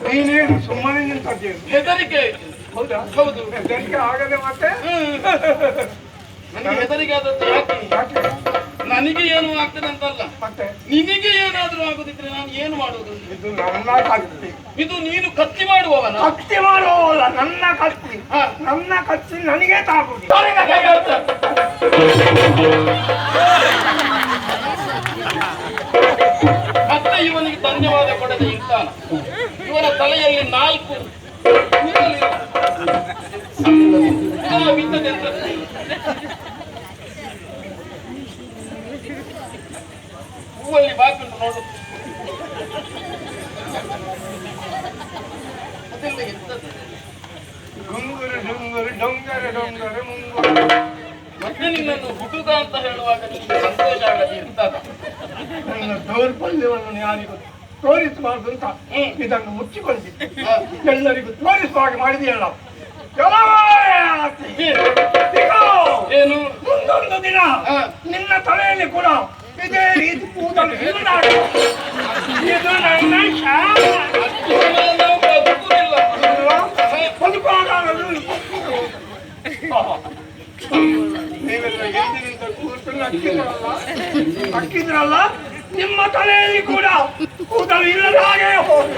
ನೀನೇನು ಸುಮ್ಮನೆ ನಿಂತದ್ದೇನು? ಹೆದರಿಕೆ. ಹೌದಾ? ಹೌದು. ಹೆದರಿಕೆ ಆಗದೆ ಮತ್ತೆ ನನಗೆ ಹೆದರಿಕೆ ಆದದ್ದು ಯಾಕೆ? ನನಗೆ ಏನು ಆಗ್ತದೆ ಅಂತಲ್ಲ, ಮತ್ತೆ ನಿನಗೆ ಏನಾದ್ರೂ ಆಗುದಿದ್ರೆ ನಾನು ಏನು ಮಾಡುವುದು? ಇದು ನನ್ನ ಕತ್ತಿ. ಇದು ನೀನು ಕತ್ತಿ ಮಾಡುವವನ? ಕತ್ತಿ ಮಾಡುವವಲ್ಲ, ನನ್ನ ಕತ್ತಿ. ನನ್ನ ಕತ್ತಿ ನನಗೆ ತಾಗುದು. ಮತ್ತೆ ಇವನಿಗೆ ಧನ್ಯವಾದ ಕೊಡದೆ ಇರ್ತಾನ. ಇವನ ತಲೆಯಲ್ಲಿ 4 ಬಿದ್ದದೆ ಅಂತ. ಹೂವಲ್ಲಿ ಬಾಕುಂಟು ನೋಡು. ಗುಂಗುರು ಡುಂಗುರು ಡೊಂಗರ ಡೊಂಗರ ಮುಂಗುರು. ಮತ್ತೆ ನಿನ್ನನ್ನು ಹುಡುಗ ಅಂತ ಹೇಳುವಾಗ ನಿಮಗೆ ಸಂತೋಷ ಆಗದೆ ಇರ್ತದ? ನನ್ನ ದೌರ್ಬಲ್ಯವನ್ನು ಯಾರಿಗೂ ತೋರಿಸಬಾರ್ದು ಅಂತ ಇದನ್ನು ಮುಚ್ಚಿಕೊಂಡಿದ್ದೆ. ಎಲ್ಲರಿಗೂ ತೋರಿಸುವಾಗ ಮಾಡಿದೆಯಲ್ಲ. ಏನು? ಮುಂದೊಂದು ದಿನ ನಿನ್ನ ತಲೆಯಲ್ಲಿ ಕೂಡ ಇದೇ ರೀತಿ ಕೂದಲು ಹಿಡಿದಾಡು. ಇದು ನನ್ನ ಶಾಪ. ನೀವೆಲ್ಲ ಎಂದಿನಿಂದ ಕೂತನ್ನು ಅಕ್ಕಿದ್ರಲ್ಲ, ನಿಮ್ಮ ತಲೆಯಲ್ಲಿ ಕೂಡ ಕೂದಲು ಇಲ್ಲದ ಹಾಗೆ ಹೋಗಿ.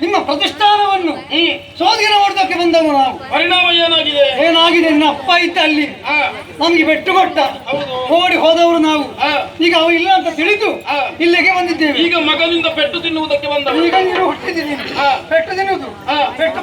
ನಿಮ್ಮ ಪ್ರತಿಷ್ಠಾನವನ್ನು ಸೋದಿನ ಮಾಡೋದಕ್ಕೆ ಬಂದವರು ನಾವು. ಪರಿಣಾಮ ಏನಾಗಿದೆ? ಏನಾಗಿದೆ? ನನ್ನ ಅಪ್ಪ ಇದ್ದ ಅಲ್ಲಿ ನಮ್ಗೆ ಬೆಟ್ಟು ಕೊಟ್ಟ, ಓಡಿ ಹೋದವರು ನಾವು. ಈಗ ಅವ ಇಲ್ಲ ಅಂತ ತಿಳಿದು ಇಲ್ಲಿಗೆ ಬಂದಿದ್ದೇವೆ. ಈಗ ಮಗನಿಂದ ಪೆಟ್ಟು ತಿನ್ನುವುದಕ್ಕೆ ಬಂದ. ಈಗ ನೀನು ಹುಟ್ಟಿದ್ದೀನಿ, ಪೆಟ್ಟು ತಿನ್ನುವುದು, ಪೆಟ್ಟು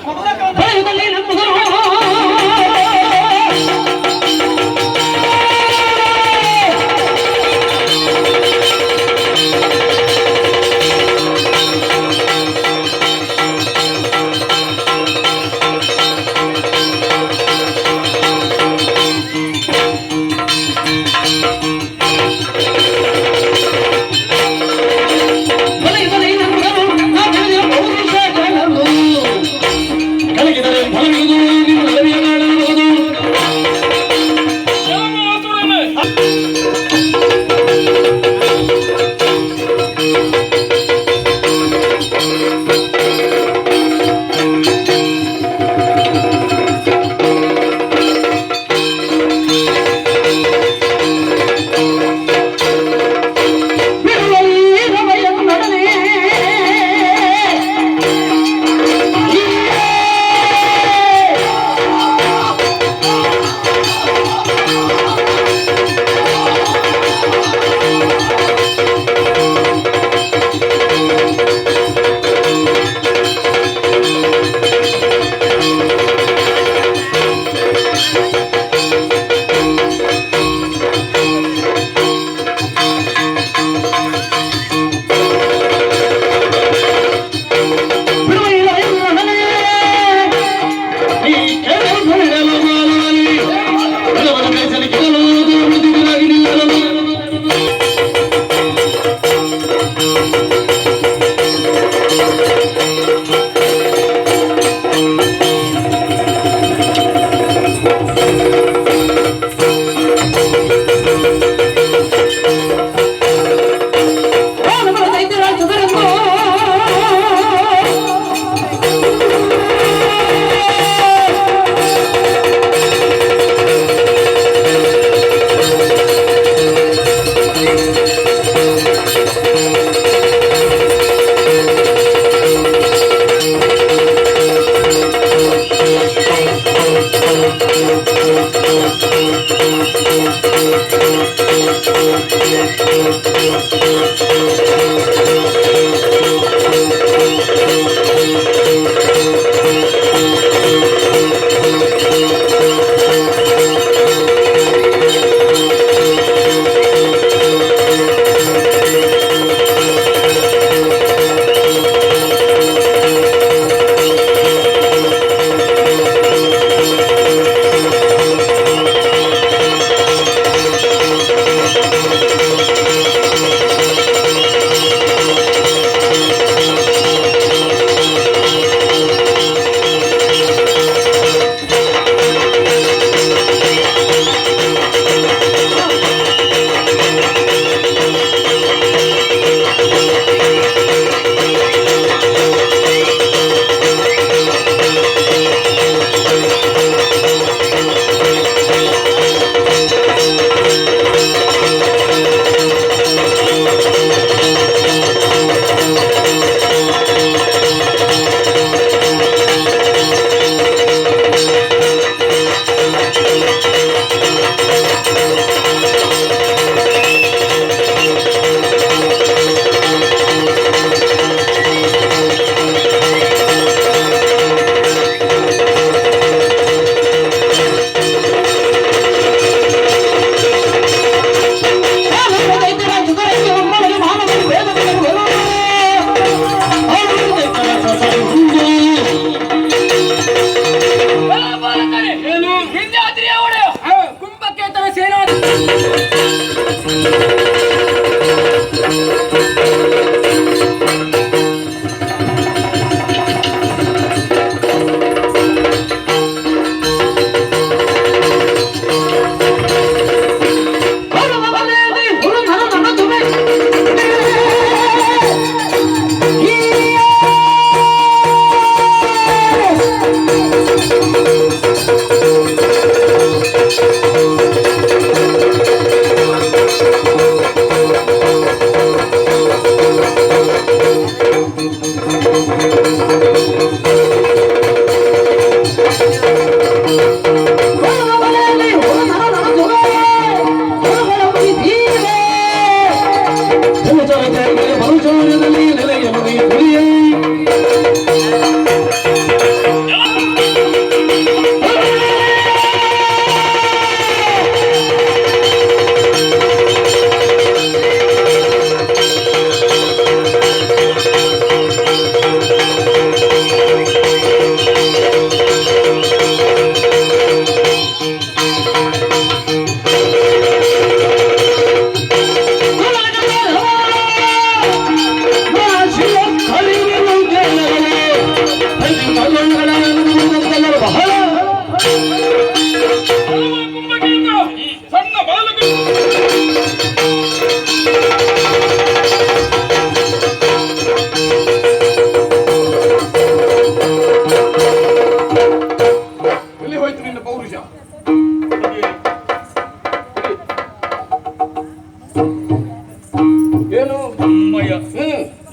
ಕಲಗಿದರೆ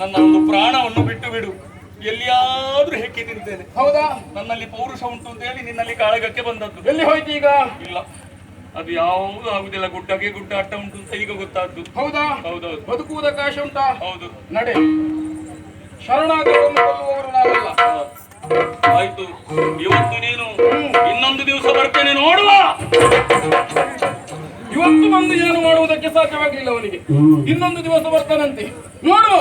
ನನ್ನ ಒಂದು ಪ್ರಾಣವನ್ನು ಬಿಟ್ಟು ಬಿಡು, ಎಲ್ಲಿಯಾದ್ರೂ ಹೆಕ್ಕಿ ನಿಂತೇನೆ. ಹೌದಾ? ನನ್ನಲ್ಲಿ ಪೌರುಷ ಉಂಟು ಅಂತ ಹೇಳಿ ನಿನ್ನಲ್ಲಿ ಕಾಳಗಕ್ಕೆ ಬಂದದ್ದು. ಎಲ್ಲಿ ಹೋಯ್ತು ಈಗ? ಇಲ್ಲ, ಅದು ಯಾವುದು ಆಗುದಿಲ್ಲ. ಗುಡ್ಡಕ್ಕೆ ಗುಡ್ಡ ಅಟ್ಟ ಉಂಟು ಅಂತ ಈಗ ಗೊತ್ತಾದ್ದು. ಹೌದಾ? ಹೌದೌದು. ಬದುಕುವುದಕ್ಕೆ ಆಶೆ ಉಂಟಾ? ಹೌದು. ನಡೆ, ಶರಣಾಗತವನ್ನು ಕೊಲ್ಲುವವರು ನಾವಲ್ಲ. ಆಯ್ತು, ಇವತ್ತು ನೀನು ಇನ್ನೊಂದು ದಿವಸ ಬರ್ತೇನೆ ನೋಡುವ. ಇವತ್ತು ಬಂದು ಏನು ಮಾಡುವುದಕ್ಕೆ ಸಾಧ್ಯವಾಗಲಿಲ್ಲ ಅವನಿಗೆ. ಇನ್ನೊಂದು ದಿವಸ ಬರ್ತಾನಂತೆ ನೋಡು.